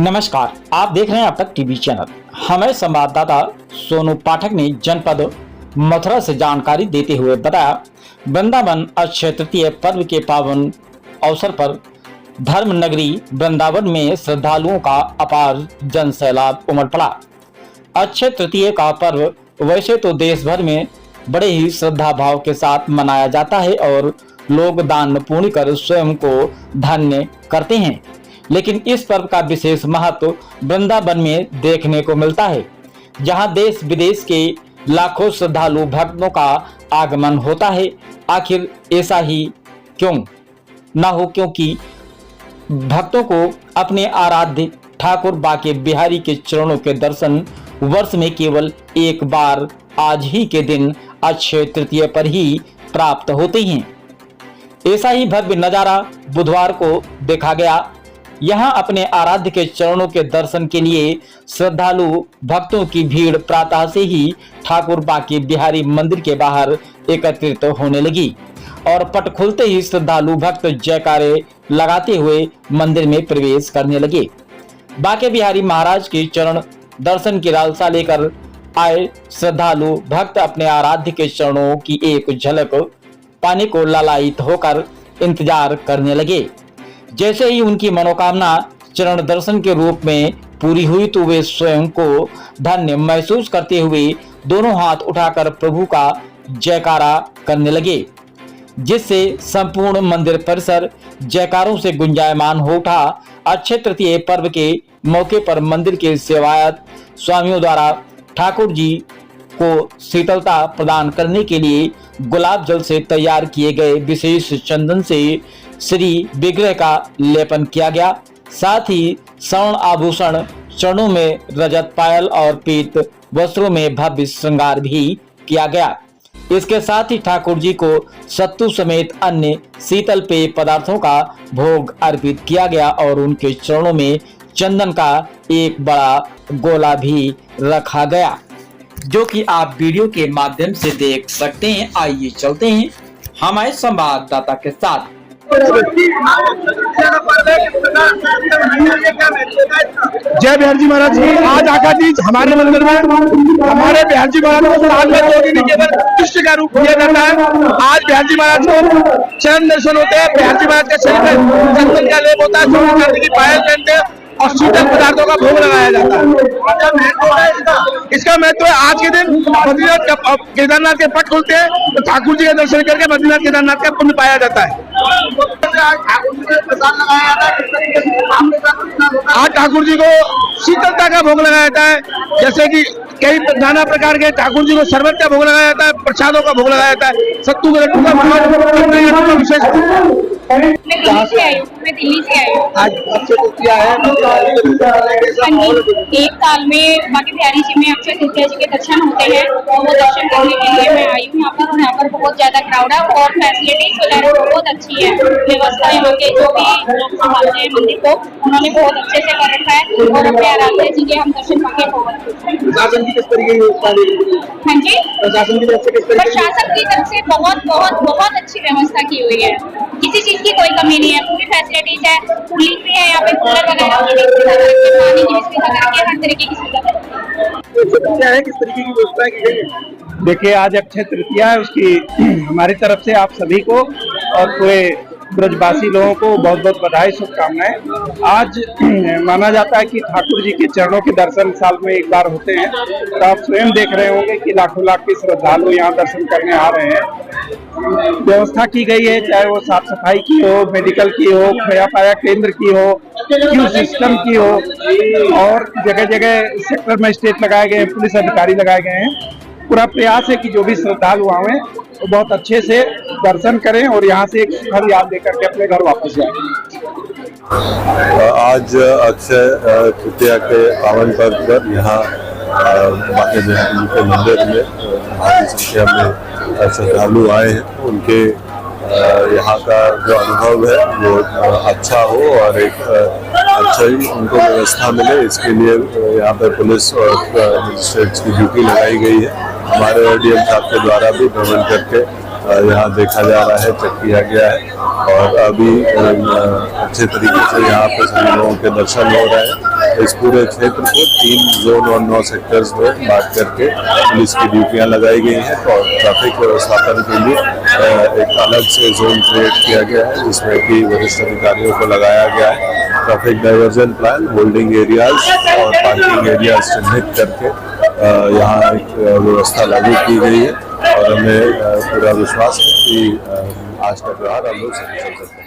नमस्कार, आप देख रहे हैं अब तक टीवी चैनल। हमें संवाददाता सोनू पाठक ने जनपद मथुरा से जानकारी देते हुए बताया, वृंदावन अक्षय तृतीय पर्व के पावन अवसर पर धर्म नगरी वृंदावन में श्रद्धालुओं का अपार जन सैलाब उमड़ पड़ा। अक्षय तृतीय का पर्व वैसे तो देश भर में बड़े ही श्रद्धा भाव के साथ मनाया जाता है और लोग दान पुण्य कर स्वयं को धन्य करते हैं, लेकिन इस पर्व का विशेष महत्व वृंदावन में देखने को मिलता है, जहां देश विदेश के लाखों श्रद्धालु भक्तों का आगमन होता है। आखिर ऐसा ही क्यों ना हो, क्योंकि भक्तों को अपने आराध्य ठाकुर बाके बिहारी के चरणों के दर्शन वर्ष में केवल एक बार आज ही के दिन अक्षय तृतीय पर ही प्राप्त होते हैं। ऐसा ही भव्य नजारा बुधवार को देखा गया। यहाँ अपने आराध्य के चरणों के दर्शन के लिए श्रद्धालु भक्तों की भीड़ प्रातः से ही ठाकुर बाके बिहारी मंदिर के बाहर एकत्रित होने लगी और पट खुलते ही श्रद्धालु भक्त जयकारे लगाते हुए मंदिर में प्रवेश करने लगे। बाके बिहारी महाराज के चरण दर्शन की लालसा लेकर आए श्रद्धालु भक्त अपने आराध्य के चरणों की एक झलक पाने को लालायित होकर इंतजार करने लगे। जैसे ही उनकी मनोकामना चरण दर्शन के रूप में पूरी हुई तो वे स्वयं को धन्य महसूस करते हुए दोनों हाथ उठाकर प्रभु का जयकारा करने लगे, जिससे संपूर्ण मंदिर परिसर जयकारों से गुंजायमान हो उठा। अक्षय तृतीय पर्व के मौके पर मंदिर के सेवायत स्वामियों द्वारा ठाकुर जी को शीतलता प्रदान करने के लिए गुलाब जल से तैयार किए गए विशेष चंदन से श्री विग्रह का लेपन किया गया। साथ ही स्वर्ण आभूषण, चरणों में रजत पायल और पीत वस्त्रों में भव्य श्रृंगार भी किया गया। इसके साथ ही ठाकुर जी को सत्तू समेत अन्य शीतल पेय पदार्थों का भोग अर्पित किया गया और उनके चरणों में चंदन का एक बड़ा गोला भी रखा गया, जो कि आप वीडियो के माध्यम से देख सकते हैं। आइए चलते हैं हमारे संवाददाता के साथ। जय बिहार जी महाराज जी। आज आका जी हमारे मंदिर में हमारे बिहार जी महाराज को साल में 2 दिन केवल कृष्ण का रूप दिया जाता है। आज बिहार जी महाराज को चरण दर्शन होते हैं। बिहार जी महाराज के शरीर में चंदन का लेप होता है, सोने चांदी की पायल पहनते हैं और शीतल पदार्थों का भोग लगाया जाता है। इसका महत्व है, आज के दिन बद्रीनाथ का केदारनाथ के पट खुलते हैं तो ठाकुर जी का दर्शन करके बद्रीनाथ केदारनाथ का पुण्य पाया जाता है। आज ठाकुर जी को शीतलता का भोग लगाया जाता है, जैसे कि कई नाना प्रकार के ठाकुर जी को शरबत का भोग लगाया जाता है, प्रसादों का भोग लगाया जाता है, सत्तू के लड्डू का विशेष। मैं दिल्ली से आई हूँ। आज अक्षय तृतीया है, एक साल में बाके बिहारी जी में अक्षय तृतीया जी के दर्शन होते हैं, तो वो दर्शन करने के लिए मैं आई हूँ यहाँ पर। और यहाँ पर बहुत ज्यादा क्राउड है और फैसिलिटीज वगैरह बहुत अच्छी है। व्यवस्था यहाँ के जो भी लोग संभालते हैं मंदिर को, उन्होंने बहुत अच्छे से कर रखा है और अपने आराध्य जी के हम दर्शन पाके प्रशासन की किस तरीके की व्यवस्था है? हाँ जी, प्रशासन की तरफ से किस तरीके? प्रशासन की तरफ से बहुत बहुत बहुत अच्छी व्यवस्था की हुई है। किसी चीज की कोई कमी नहीं है, पूरी फैसिलिटीज है। पुलिस भी है यहाँ पे, कूलर वगैरह की भी सुविधा करके, पानी की भी सुविधा करके, हर तरीके की सुविधा है। किस तरीके की व्यवस्था की गई है? देखिए, आज अक्षय तृतीया है, उसकी हमारी तरफ से आप सभी को और पूरे ब्रजवासी लोगों को बहुत बहुत बधाई, शुभकामनाएं। आज माना जाता है कि ठाकुर जी के चरणों के दर्शन साल में एक बार होते हैं, तो आप स्वयं देख रहे होंगे कि लाखों लाख के श्रद्धालु यहाँ दर्शन करने आ रहे हैं। व्यवस्था की गई है, चाहे वो साफ सफाई की हो, मेडिकल की हो, खोया पाया केंद्र की हो, क्यू सिस्टम की हो, और जगह जगह सेक्टर मजिस्ट्रेट लगाए गए हैं, पुलिस अधिकारी लगाए गए हैं। पूरा प्रयास है कि जो भी श्रद्धालु आए वो बहुत अच्छे से दर्शन करें और यहाँ से एक सुखद याद लेकर के अपने घर वापस जाएं। आज अक्षय तृतीया के पावन पर्व पर यहाँ बाके बिहारी जी के मंदिर में भारी संख्या में श्रद्धालु आए हैं। उनके यहाँ का जो अनुभव है वो अच्छा हो और एक अच्छा ही उनको व्यवस्था मिले, इसके लिए यहाँ पर पुलिस और मजिस्ट्रेट्स की ड्यूटी लगाई गई है। हमारे ODM साहब के द्वारा भी भ्रमण करके यहाँ देखा जा रहा है, चेक किया गया है और अभी अच्छे तरीके से यहाँ पे सभी लोगों के दर्शन हो रहे हैं। इस पूरे क्षेत्र को 3 जोन और 9 सेक्टर्स में बांट करके पुलिस की ड्यूटियां लगाई गई हैं और ट्रैफिक व्यवस्थापन के लिए एक अलग से जोन क्रिएट किया गया है, जिसमें कि वरिष्ठ अधिकारियों को लगाया गया है। Traffic diversion plan, holding areas और पार्किंग एरियाज चिन्हित करके यहाँ एक व्यवस्था लागू की गई है और हमें पूरा विश्वास है कि आज का त्यौहार हम लोग चल सकते हैं।